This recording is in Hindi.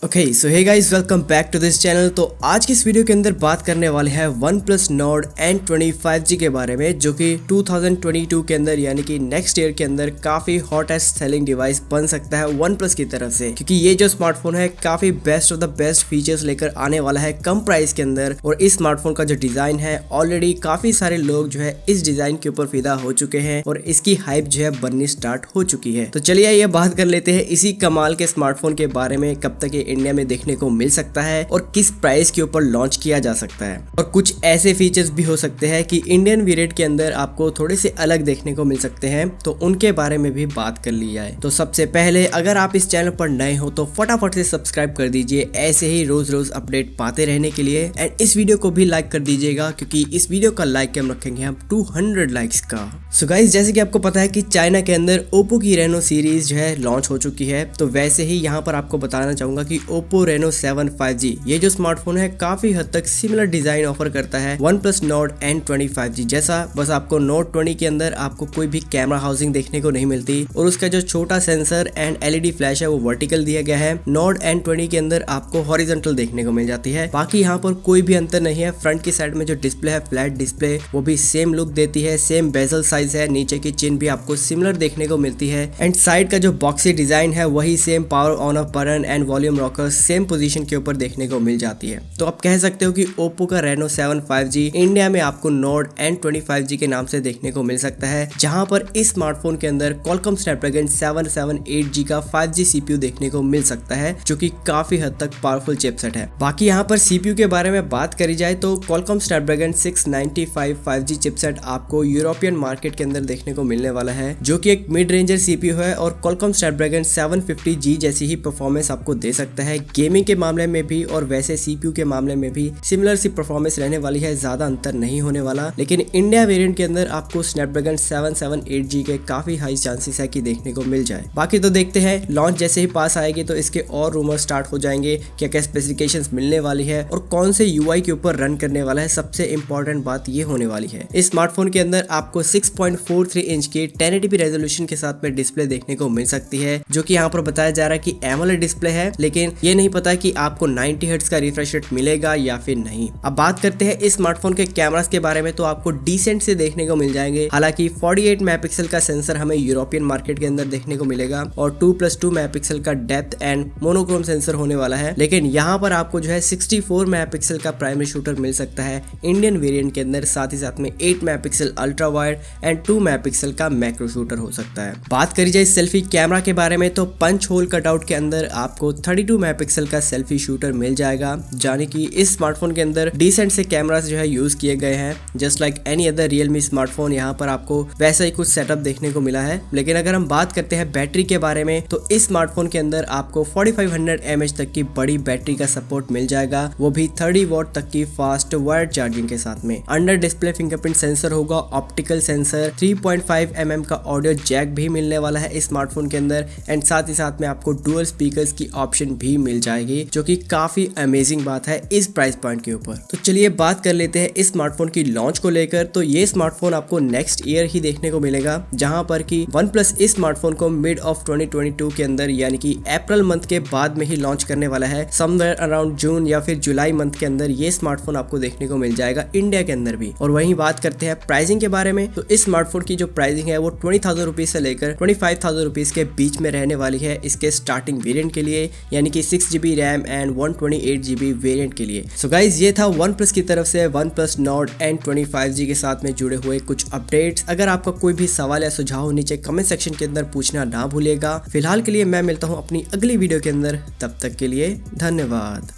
Okay so hey guys, welcome back to this channel. तो आज की इस वीडियो के अंदर बात करने वाले हैं OnePlus Nord N20 5G के बारे में, जो कि 2022 के अंदर यानी कि नेक्स्ट ईयर के अंदर काफी हॉटेस्ट सेलिंग डिवाइस बन सकता है OnePlus की तरफ से, क्योंकि ये जो स्मार्टफोन है काफी best of the best features लेकर आने वाला है कम प्राइस के अंदर। और इस स्मार्टफोन का जो डिजाइन है, ऑलरेडी काफी सारे लोग जो है इस डिजाइन के ऊपर फिदा हो चुके हैं और इसकी हाइप जो है बननी स्टार्ट हो चुकी है। तो चलिए ये बात कर लेते हैं इसी कमाल के स्मार्टफोन के बारे में, कब तक इंडिया में देखने को मिल सकता है और किस प्राइस के ऊपर लॉन्च किया जा सकता है। और कुछ ऐसे फीचर्स भी हो सकते हैं कि इंडियन वेरिएंट के अंदर आपको थोड़े से अलग देखने को मिल सकते हैं, तो उनके बारे में भी बात कर ली जाए। तो सबसे पहले अगर आप इस चैनल पर नए हो तो फटाफट से सब्सक्राइब कर दीजिए ऐसे ही रोज रोज अपडेट पाते रहने के लिए। एंड इस वीडियो को भी लाइक कर दीजिएगा, क्योंकि इस वीडियो का लाइक हम रखेंगे हम 200 लाइक्स का। सो गाइस, जैसे कि आपको पता है कि चाइना के अंदर ओप्पो की रेनो सीरीज जो है लॉन्च हो चुकी है, तो वैसे ही यहाँ पर आपको बताना चाहूंगा कि ओप्पो रेनो 7 5G ये जो स्मार्टफोन है काफी हद तक सिमिलर डिजाइन ऑफर करता है OnePlus Nord N20 5G जैसा। बस आपको Nord 20 के अंदर आपको कोई भी कैमरा हाउसिंग देखने को नहीं मिलती और उसका जो छोटा सेंसर एंड LED फ्लैश है वो वर्टिकल दिया गया है। Nord N20 के अंदर आपको हॉरिजॉन्टल देखने को मिल जाती है। बाकी यहाँ पर कोई भी अंतर नहीं है। फ्रंट की साइड में जो डिस्प्ले है फ्लैट डिस्प्ले, वो भी सेम लुक देती है, सेम बेजल साइज है, नीचे की चिन भी आपको सिमिलर देखने को मिलती है। एंड साइड का जो बॉक्सी डिजाइन है वही same power on off button and volume rocker same position के ऊपर देखने को मिल जाती है। तो आप कह सकते हो कि ओप्पो का रेनो 7 5G इंडिया में आपको Nord N20 5G के नाम से देखने को मिल सकता है, जहां पर इस स्मार्टफोन के अंदर Qualcomm Snapdragon 778G का 5G CPU देखने को मिल सकता है, जो कि काफी हद तक पावरफुल चिपसेट है। बाकी यहाँ पर CPU के बारे में बात करी जाए तो Qualcomm Snapdragon 695 5G चिपसेट आपको यूरोपियन मार्केट के अंदर देखने को मिलने वाला है, जो कि एक मिड रेंजर CPU है और Qualcomm Snapdragon 750G जैसी ही परफॉर्मेंस आपको दे सकता है। गेमिंग के मामले में भी और वैसे CPU के मामले में भी सिमिलर सी परफॉर्मेंस रहने वाली है, ज्यादा अंतर नहीं होने वाला। लेकिन इंडिया वेरिएंट के अंदर आपको Snapdragon 778G के काफी हाई चांसेस है कि देखने को मिल जाए। बाकी तो देखते हैं, लॉन्च जैसे ही पास आएगी तो इसके और रूमर स्टार्ट हो जाएंगे, क्या क्या स्पेसिफिकेशंस मिलने वाली है और कौन से UI के ऊपर रन करने वाला है। सबसे इंपॉर्टेंट बात ये होने वाली है, इस स्मार्टफोन के अंदर आपको 6.43 इंच की 1080p रेजोल्यूशन के साथ में डिस्प्ले देखने को मिल सकती है, जो कि यहाँ पर बताया जा रहा है कि AMOLED डिस्प्ले है, लेकिन ये नहीं पता कि आपको 90 हर्ट्ज का रिफ्रेश रेट मिलेगा या फिर नहीं। अब बात करते हैं इस स्मार्टफोन के कैमरास के बारे में, तो आपको डिसेंट से देखने को मिल जाएंगे। हालांकि 48 मेगापिक्सल का सेंसर हमें यूरोपियन मार्केट के अंदर देखने को मिलेगा और 2+2 मेगापिक्सल का डेप्थ एंड मोनोक्रोम सेंसर होने वाला है। लेकिन यहाँ पर आपको जो है 64 मेगापिक्सल का प्राइमरी शूटर मिल सकता है इंडियन वेरिएंट के अंदर, साथ ही साथ में 8 megapixel ultra wide and 2 megapixel का मैक्रो शूटर हो सकता है। बात करी जाए सेल्फी कैमरा के बारे में, तो पंच होल कटआउट के अंदर आपको 32 मेगापिक्सल का सेल्फी शूटर मिल जाएगा, यानी कि इस स्मार्टफोन के अंदर डिसेंट से कैमरास जो है यूज किए गए हैं। Just like any other Realme smartphone, यहाँ पर आपको वैसा ही कुछ सेटअप देखने को मिला है। लेकिन अगर हम बात करते हैं बैटरी के बारे में, तो इस स्मार्टफोन के अंदर आपको 4500 mAh तक की बड़ी बैटरी का सपोर्ट मिल जाएगा, वो भी 30 वॉट तक की फास्ट वायर्ड चार्जिंग के साथ में। अंडर डिस्प्ले फिंगरप्रिंट सेंसर होगा, ऑप्टिकल सेंसर, 3.5 mm का ऑडियो जैक भी मिलने वाला है इस स्मार्टफोन के अंदर। एंड साथ ही साथ में आपको डुअल स्पीकर्स की ऑप्शन भी मिल जाएगी, जो कि काफी अमेजिंग बात है इस प्राइस पॉइंट के ऊपर। तो चलिए बात कर लेते हैं इस स्मार्टफोन की लॉन्च को लेकर। तो ये स्मार्टफोन आपको नेक्स्ट ईयर ही देखने को मिलेगा, जहां पर कि OnePlus इस स्मार्टफोन को मिड ऑफ 2022 के अंदर यानी कि अप्रैल मंथ के बाद में ही लॉन्च करने वाला है। समवेयर अराउंड जून या फिर जुलाई मंथ के अंदर ये स्मार्टफोन आपको देखने को मिल जाएगा इंडिया के अंदर भी। और वहीं बात करते हैं प्राइसिंग के बारे में, तो इस स्मार्टफोन की जो प्राइसिंग है वो 20,000 रुपीज से लेकर 25,000 रुपीज के बीच में रहने वाली है इसके स्टार्टिंग वेरिएंट के लिए, यानी कि 6GB RAM and 128GB variant के लिए। सो गाइज, ये था OnePlus की तरफ से OnePlus Nord N20 5G के साथ में जुड़े हुए कुछ अपडेट्स। अगर आपका कोई भी सवाल या सुझाव हो नीचे कमेंट सेक्शन के अंदर पूछना ना भूलिएगा। फिलहाल के लिए मैं मिलता हूँ अपनी अगली वीडियो के अंदर, तब तक के लिए धन्यवाद।